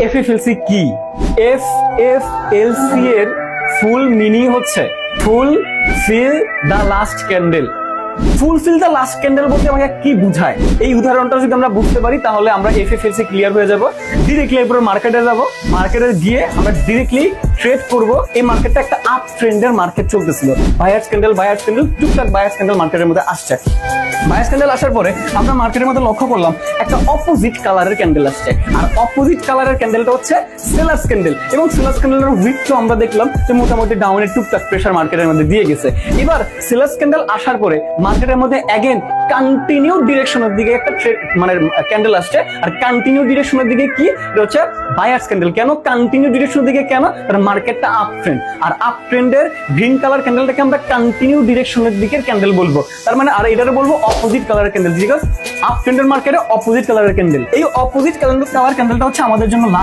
এফএফএলসি কি? এফএফএলসি এর full meaning হচ্ছে fulfill the last candle. Fulfill the last candle বলতে আমাকে কি বুঝায়? এই উদাহরণটা যদি আমরা বুঝতে পারি তাহলে আমরা এফএফএলসি ক্লিয়ার হয়ে যাব। ডিরেক্টলি এরপরে মার্কেটে যাব, মার্কেটে গিয়ে আমরা ডিরেক্টলি ট্রেড করব। এই মার্কেটটা একটা আপ ট্রেন্ডের মার্কেট চলতেছিল, বায়ার্স ক্যান্ডেল টুকটাক বায়ার্স ক্যান্ডেল মার্কেটের মধ্যে আসছে। বায়ার্স ক্যান্ডেল আসার পরে আমরা মার্কেটের মধ্যে লক্ষ্য করলাম একটা অপোজিট কালারের ক্যান্ডেল আসছে, আর অপোজিট কালারের ক্যান্ডেলটা হচ্ছে সেলার্স ক্যান্ডেল। এবং সেলার্স ক্যান্ডেলের উইকটাও আমরা দেখলাম যে মোটামুটি ডাউনের টুকটাক প্রেসার মার্কেটের মধ্যে দিয়ে গেছে। এবার সেলার্স ক্যান্ডেল আসার পরে মার্কেটের মধ্যে অ্যাগেন কন্টিনিউ ডিরেকশনের দিকে একটা ক্যান্ডেল আসছে, আর কন্টিনিউ ডিরেকশনের দিকে কি? এটা হচ্ছে বায়ার্স ক্যান্ডেল। কেন কন্টিনিউ ডিরেকশনের দিকে? কেন? কারণ মার্কেটটা আপ ট্রেন্ড, আর আপ ট্রেন্ডের গ্রিন কালার ক্যান্ডেলটাকে আমরা কন্টিনিউ ডিরেকশনের দিকের ক্যান্ডেল বলবো। তার মানে আর এটারে বলবো অপোজিট কালারের ক্যান্ডেল, বিকজ আপ ট্রেন্ডের মার্কেটে অপোজিট কালারের ক্যান্ডেল। এই অপোজিট কালার ক্যান্ডেলটা হচ্ছে আমাদের জন্য